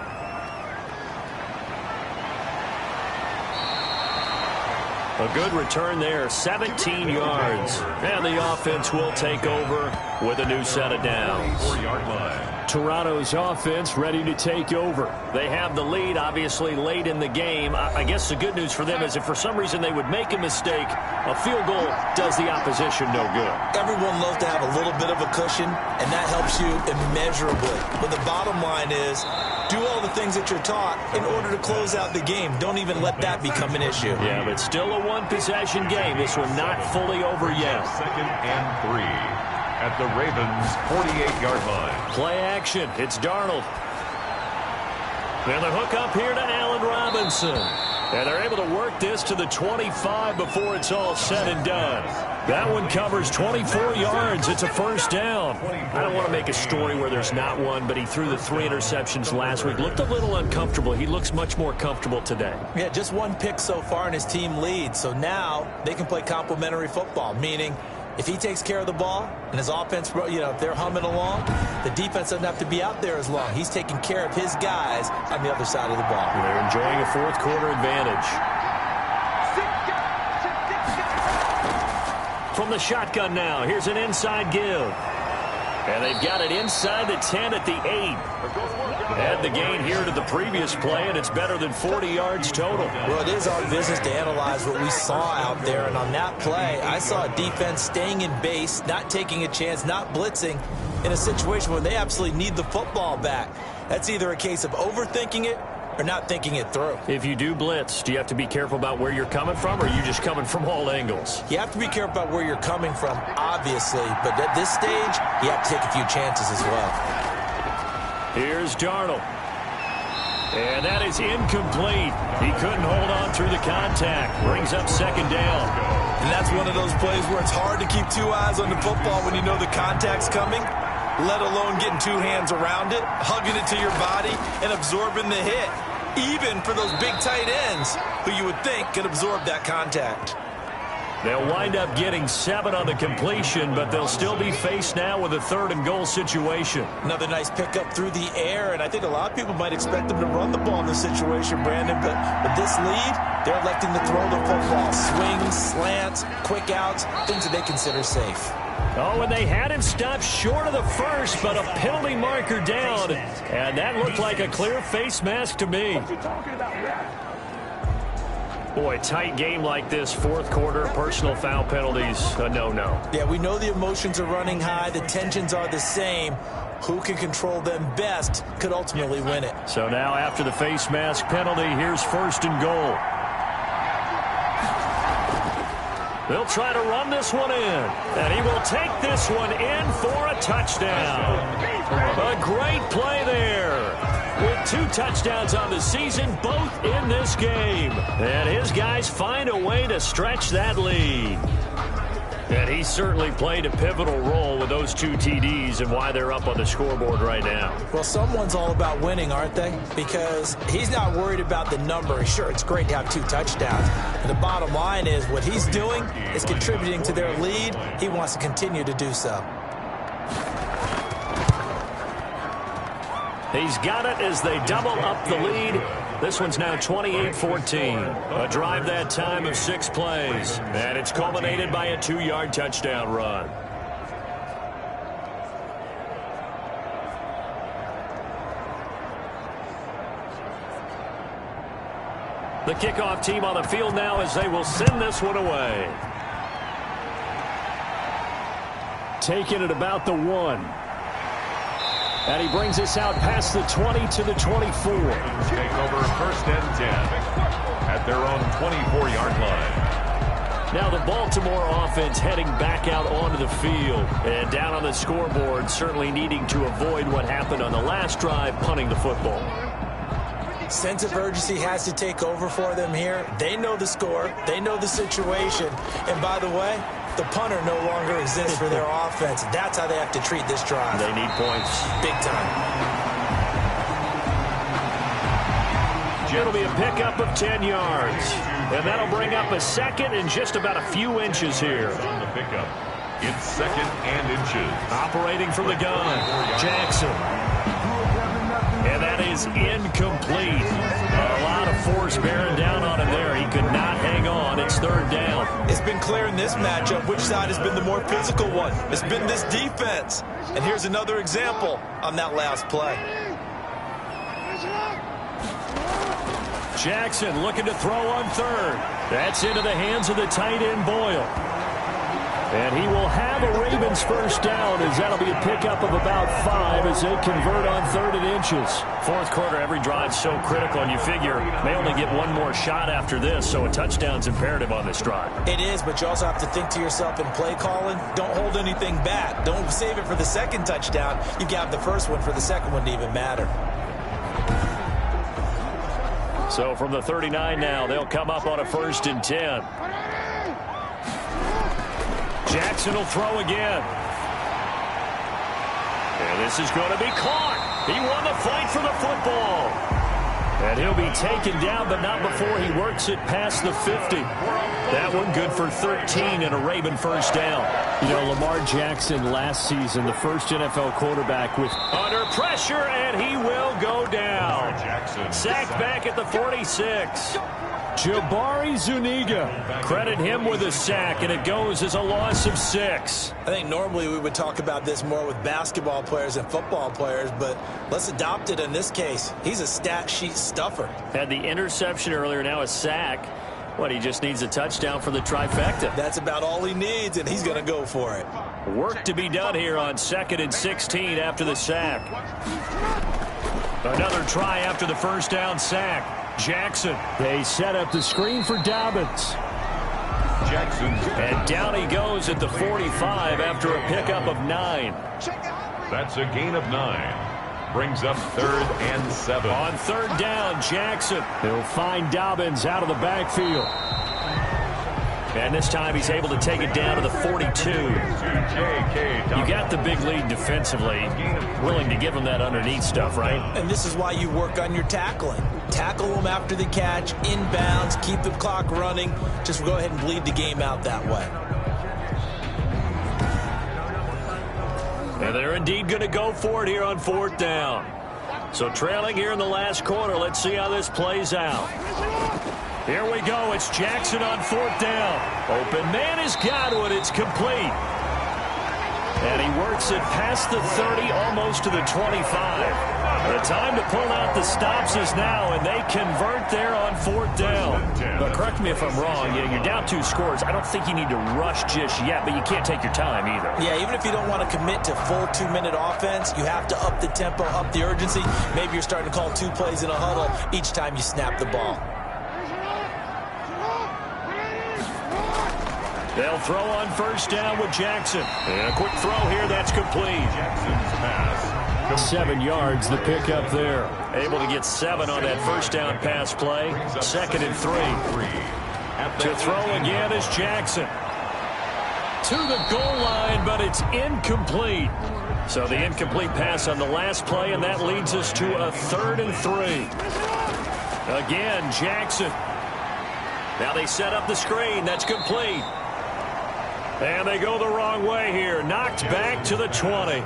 A good return there, 17 yards. And the offense will take over with a new set of downs. 4-yard line. Toronto's offense ready to take over. They have the lead, obviously, late in the game. I guess the good news for them is if for some reason they would make a mistake, a field goal does the opposition no good. Everyone loves to have a little bit of a cushion, and that helps you immeasurably. But the bottom line is, do all the things that you're taught in order to close out the game. Don't even let that become an issue. Yeah, but still a one-possession game. This one not fully over yet. 2nd and 3 at the Ravens' 48-yard line. Play action. It's Darnold. And the hook up here to Allen Robinson. And they're able to work this to the 25 before it's all said and done. That one covers 24 yards. It's a 1st down. I don't want to make a story where there's not one, but he threw the 3 interceptions last week. Looked a little uncomfortable. He looks much more comfortable today. Yeah, just 1 pick so far and his team leads. So now they can play complementary football, meaning if he takes care of the ball and his offense, if they're humming along, the defense doesn't have to be out there as long. He's taking care of his guys on the other side of the ball. They're enjoying a 4th quarter advantage. From the shotgun now, here's an inside give. And they've got it inside the 10 at the 8. Add the gain here to the previous play, and it's better than 40 yards total. Well, it is our business to analyze what we saw out there. And on that play, I saw a defense staying in base, not taking a chance, not blitzing in a situation where they absolutely need the football back. That's either a case of overthinking it or not thinking it through. If you do blitz, do you have to be careful about where you're coming from, or are you just coming from all angles? You have to be careful about where you're coming from, obviously, but at this stage, you have to take a few chances as well. Here's Darnold. And that is incomplete. He couldn't hold on through the contact. Brings up 2nd down. And that's one of those plays where it's hard to keep 2 eyes on the football when you know the contact's coming. let alone getting two hands around it, hugging it to your body, and absorbing the hit, even for those big tight ends who you would think could absorb that contact. They'll wind up getting 7 on the completion, but they'll still be faced now with a 3rd and goal situation. Another nice pickup through the air, and I think a lot of people might expect them to run the ball in this situation, Brandon, but with this lead, they're electing to throw the football. Swings, slants, quick outs, things that they consider safe. Oh, and they had him stopped short of the first, but a penalty marker down, and that looked like a clear face mask to me. Boy, tight game like this, 4th quarter, personal foul penalties, a no-no. Yeah, we know the emotions are running high, the tensions are the same. Who can control them best could ultimately win it. So now after the face mask penalty, here's 1st and goal. They'll try to run this one in, and he will take this one in for a touchdown. A great play there. With 2 touchdowns on the season, both in this game. And his guys find a way to stretch that lead. And he certainly played a pivotal role with those 2 TDs and why they're up on the scoreboard right now. Well, someone's all about winning, aren't they? Because he's not worried about the number. Sure, it's great to have 2 touchdowns. And the bottom line is what he's doing is contributing to their lead. He wants to continue to do so. He's got it as they double up the lead. This one's now 28-14. A drive that time of 6 plays. And it's culminated by a 2-yard touchdown run. The kickoff team on the field now as they will send this one away. Taking it about the 1. And he brings us out past the 20 to the 24. Take over 1st and 10 at their own 24-yard line. Now the Baltimore offense heading back out onto the field. And down on the scoreboard, certainly needing to avoid what happened on the last drive, punting the football. Sense of urgency has to take over for them here. They know the score. They know the situation. And by the way, the punter no longer exists for their offense. That's how they have to treat this drive. They need points. Big time. It'll be a pickup of 10 yards. And that'll bring up a 2nd and just about a few inches here. On the pickup, it's 2nd and inches. Operating from the gun, Jackson. And that is incomplete. A lot of force bearing down on him there. He could not hang on. It's 3rd down. It's been clear in this matchup which side has been the more physical one. It's been this defense. And here's another example on that last play. Jackson looking to throw on 3rd. That's into the hands of the tight end, Boyle. And he will have a Ravens 1st down as that'll be a pickup of about 5 as they convert on 3rd and inches. 4th quarter, every drive so critical, and you figure they only get one more shot after this, so a touchdown's imperative on this drive. It is, but you also have to think to yourself in play calling, don't hold anything back. Don't save it for the 2nd touchdown. You've got the 1st one for the 2nd one to even matter. So from the 39 now, they'll come up on a 1st and 10. Jackson will throw again. And this is going to be caught. He won the fight for the football. And he'll be taken down, but not before he works it past the 50. That one good for 13 and a Raven 1st down. You know, Lamar Jackson last season, the first NFL quarterback with under pressure, and he will go down. Jackson Sacked back at the 46. Jabari Zuniga. Credit him with a sack, and it goes as a loss of 6. I think normally we would talk about this more with basketball players and football players, but let's adopt it in this case. He's a stat sheet stuffer. Had the interception earlier, now a sack. What, he just needs a touchdown for the trifecta. That's about all he needs, and he's going to go for it. Work to be done here on 2nd and 16 after the sack. Another try after the 1st down sack. Jackson. They set up the screen for Dobbins. Jackson. And down he goes at the 45 after a pickup of 9. That's a gain of 9. Brings up 3rd and 7. On 3rd down, Jackson. He'll find Dobbins out of the backfield. And this time he's able to take it down to the 42. You got the big lead defensively. Willing to give him that underneath stuff, right? And this is why you work on your tackling. Tackle them after the catch, inbounds, keep the clock running. Just go ahead and bleed the game out that way. And they're indeed going to go for it here on 4th down. So trailing here in the last quarter. Let's see how this plays out. Here we go. It's Jackson on 4th down. Open man has got it. It's complete. And he works it past the 30, almost to the 25. The time to pull out the stops is now, and they convert there on 4th down. But correct me if I'm wrong. You're down 2 scores. I don't think you need to rush just yet, but you can't take your time either. Yeah, even if you don't want to commit to full 2-minute offense, you have to up the tempo, up the urgency. Maybe you're starting to call 2 plays in a huddle each time you snap the ball. They'll throw on 1st down with Jackson. And a quick throw here, that's complete. Jackson's pass. 7 yards, the pickup there. Able to get 7 on that 1st down pass play. 2nd and 3. To throw again is Jackson. To the goal line, but it's incomplete. So the incomplete pass on the last play, and that leads us to a 3rd and 3. Again, Jackson. Now they set up the screen. That's complete. And they go the wrong way here. Knocked back to the 20.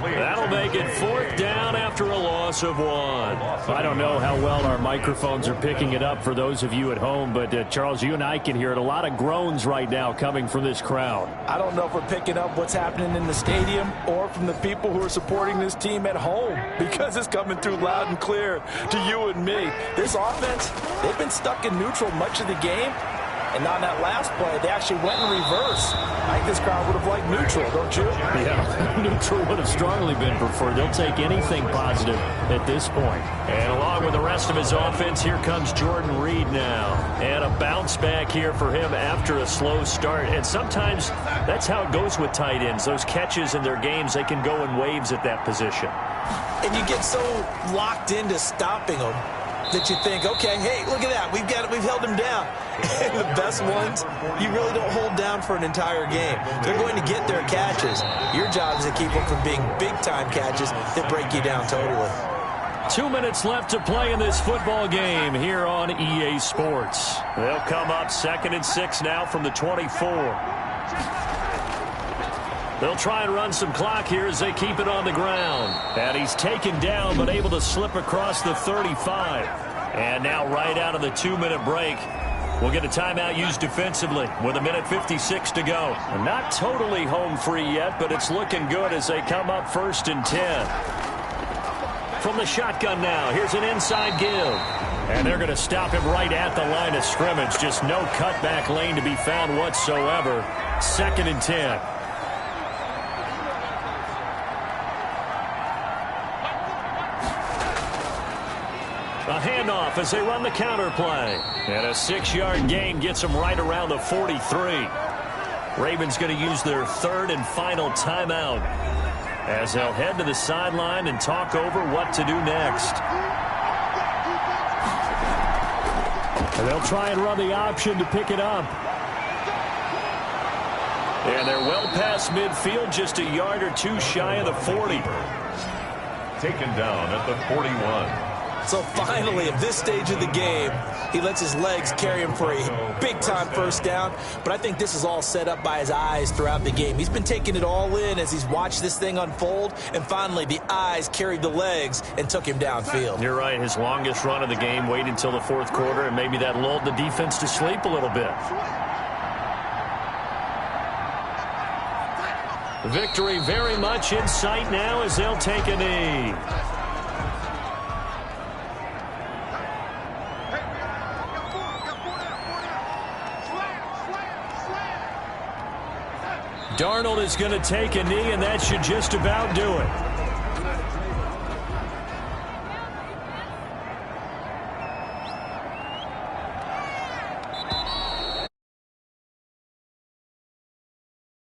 That'll make it 4th down after a loss of 1. I don't know how well our microphones are picking it up for those of you at home, but Charles, you and I can hear it. A lot of groans right now coming from this crowd. I don't know if we're picking up what's happening in the stadium or from the people who are supporting this team at home, because it's coming through loud and clear to you and me. This offense, they've been stuck in neutral much of the game. And on that last play, they actually went in reverse. I think this crowd would have liked neutral, don't you? Yeah, neutral would have strongly been preferred. They'll take anything positive at this point. And along with the rest of his offense, here comes Jordan Reed now. And a bounce back here for him after a slow start. And sometimes that's how it goes with tight ends. Those catches in their games, they can go in waves at that position. And you get so locked into stopping them that you think, okay, hey, look at that. We've held him down. And the best ones, you really don't hold down for an entire game. They're going to get their catches. Your job is to keep them from being big-time catches that break you down totally. 2 minutes left to play in this football game here on EA Sports. They'll come up 2nd and 6 now from the 24. They'll try and run some clock here as they keep it on the ground. And he's taken down but able to slip across the 35. And now right out of the 2-minute break, we'll get a timeout used defensively with 1:56 to go. Not totally home free yet, but it's looking good as they come up 1st and 10. From the shotgun now, here's an inside give. And they're going to stop him right at the line of scrimmage. Just no cutback lane to be found whatsoever. 2nd and 10. A handoff as they run the counter play. And a 6-yard gain gets them right around the 43. Ravens going to use their 3rd and final timeout as they'll head to the sideline and talk over what to do next. And they'll try and run the option to pick it up. And they're well past midfield, just a yard or two shy of the 40. Taken down at the 41. So finally, at this stage of the game, he lets his legs carry him for a big-time 1st down. But I think this is all set up by his eyes throughout the game. He's been taking it all in as he's watched this thing unfold. And finally, the eyes carried the legs and took him downfield. You're right. His longest run of the game waited until the 4th quarter, and maybe that lulled the defense to sleep a little bit. Victory very much in sight now as they'll take a knee. Darnold is going to take a knee, and that should just about do it.